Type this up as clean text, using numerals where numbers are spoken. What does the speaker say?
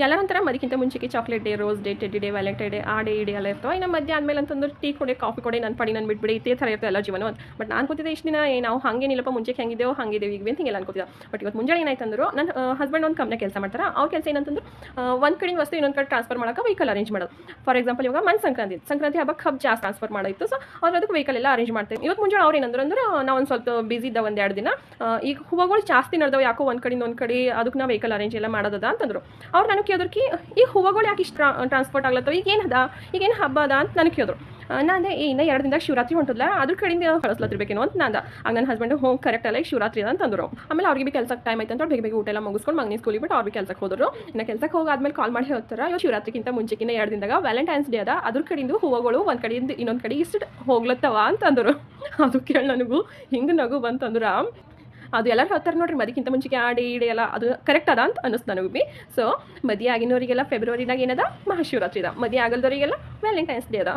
ಎಲ್ಲರಂತರ ಮದಕ್ಕಿಂತ ಮುಂಚೆಗೆ chocolate day, rose day, teddy day, Valentine day, ಆ day ಈ ಡೇ ಎಲ್ಲ ಇರ್ತವೆ. ಇನ್ನು ಮಧ್ಯ ಆದಮೇಲೆ ಅಂತಂದ್ರೆ ಟೀ ಕೊಡಿ, ಕಾಫಿ ಕೊಡಿ, ನನ್ನ ಪಡಿ ನಾನು ಬಿಟ್ಬಿಡಿ, ಇದೇ ಥರ ಇರ್ತದೆ ಎಲ್ಲ ಜೀವನ ಅಂತ. ಬಟ್ ನಾನು ಕೂತಿದ್ದೆ ಇಷ್ಟು ದಿನ ನಾವು ಹಾಗೇನಿಲ್ಲಪ್ಪ, ಮುಂಚೆಗೆ ಹೆಂಗಿದ್ದೇವೆ ಹಾಗಿದ್ದೇವೆ ಈಗ ಅಂತ ಹಿಂಗೆಲ್ಲ ಅನ್ಕೋತಿದ್ದೆ. ಬಟ್ ಇವತ್ತು ಮುಂಜಾನೆ ಏನಾಯ್ತಂದ್ರು, ನನ್ನ ಹಸ್ಬೆಂಡ್ ಒಂದು ಕಂಪ್ನಿ ಕೆಲಸ ಮಾಡ್ತಾರೆ. ಅವ್ರ ಕೆಲಸ ಏನಂತಂದ್ರೆ ಒಂದು ಕಡೆಯಿಂದ ವಸ್ತು ಇನ್ನೊಂದು ಕಡೆ ಟ್ರಾನ್ಸ್ಫರ್ ಮಾಡೋಕೆ ವೆಹಿಕಲ್ ಅರೇಂಜ್ ಮಾಡೋದು. ಫಾರ್ ಎಕ್ಸಾಂಪಲ್ ಇವಾಗ ಸಂಕ್ರಾಂತಿ ಹಬ್ಬಕ್ಕೆ ಹಬ್ಬ ಜಾಸ್ತಿ ಟ್ರಾನ್ಸ್ಫರ್ ಮಾಡಿತ್ತು. ಸೊ ಅವ್ರು ಅದಕ್ಕೆ ವೆಹಿಕಲ್ ಎಲ್ಲ ಅರೇಂಜ್ ಮಾಡ್ತೇವೆ. ಇವತ್ತು ಮುಂಜಾನೆ ಅವ್ರು ಏನಂದ್ರೆ ನಾವು ಒಂದು ಸ್ವಲ್ಪ ಬಿಸಿ ಇದ್ದ ಒಂದು 2 ದಿನ, ಈಗ ಹೂವುಗಳು ಜಾಸ್ತಿ ನಡೆದವು, ಯಾಕೋ ಒಂದು ಕಡೆಯಿಂದ ಒಂದು ಕಡೆ ಅದಕ್ಕೆ ನಾವು ವೆಹಿಕಲ್ ಅರೇಂಜ್ ಎಲ್ಲ ಮಾಡೋದದ ಅಂತಂದ್ರು. ಅವ್ರು ನನಗೆ ಕೇಳಿದ್ರಿ ಈ ಹೂವುಗಳು ಯಾಕೆ ಇಷ್ಟು ಟ್ರಾನ್ಸ್ಪೋರ್ಟ್ ಆಗ್ಲತ್ತವ, ಈಗೇನು ಹಬ್ಬ ಅದ ಅಂತ ನನಗೆ ಕೇಳಿದ್ರು. ನಾನು ಇನ್ನು 2 ದಿನದಾಗ ಶಿವರಾತ್ರಿ ಹೊಂಟಲ್ಲ, ಅದ್ರ ಕಡೆಯಿಂದ ಕಳಿಸ್ಲತ್ತಿರ್ಬೇಕೇನೋ ಅಂತ ನಾನು. ಆಗ ನನ್ನ ಹಸ್ಬೆಂಡ್ ಕರೆಕ್ಟ್ ಅಲ್ಲ, ಈಗ ಶಿವರಾತ್ರಿ ಅದ ಅಂತಂದ್ರು. ಆಮೇಲೆ ಅವ್ರಿಗೆ ಭೀ ಕೆಲಸಕ್ಕೆ ಟೈಮ್ ಆಯ್ತು ಅಂತ ಬೇಗ ಊಟ ಎಲ್ಲ ಮುಗಿಸ್ಕೊಂಡು ಮಗನ ಸ್ಕೂಲಿಗೆ ಬಿಟ್ಟು ಅವ್ರಿಗೆ ಕೆಲಸಕ್ಕೆ ಹೋದ್ರು. ಇನ್ನು ಕೆಲಸಕ್ಕೆ ಹೋಗಾದ್ಮೇಲೆ ಕಾಲ್ ಮಾಡಿ ಹೇಳ್ತಾರೆ, ಇವಾಗ ಶಿವರಾತ್ರಿಗಿಂತ ಮುಂಚೆಕಿನ್ನ 2 ದಿನದಾಗ ವ್ಯಾಲೆಂಟೈನ್ಸ್ ಡೇ ಅದ, ಅದ್ರ ಕಡೆಯಿಂದ ಹೂವುಗಳು ಒಂದು ಕಡೆಯಿಂದ ಇನ್ನೊಂದು ಕಡೆ ಇಷ್ಟು ಹೋಗ್ಲತ್ತವ ಅಂತಂದರು. ಅದು ಕೇಳಿ ನನಗೂ ಹಿಂಗೆ ನಗು ಬಂತಂದ್ರ, ಅದು ಎಲ್ಲರೂ ಹೇಳ್ತಾರೆ ನೋಡ್ರಿ, ಮದಿಕ್ಕಿಂತ ಮುಂಚೆಗೆ ಆ ಡೇ ಈ ಡೇ ಎಲ್ಲ ಅದು ಕರೆಕ್ಟ್ ಅದ ಅಂತ ಅನ್ನಿಸ್ತು ನನಗೂ ಭೀ. ಸೊ ಮದುವೆ ಆಗಿನವರಿಗೆಲ್ಲ ಫೆಬ್ರವರಿನಾಗ ಏನದ ಮಹಾಶಿವರಾತ್ರಿ ಅದ, ಮದುವೆ ಆಗಲ್ದವರಿಗೆಲ್ಲ ವ್ಯಾಲೆಂಟೈನ್ಸ್ ಡೇ ಅದ.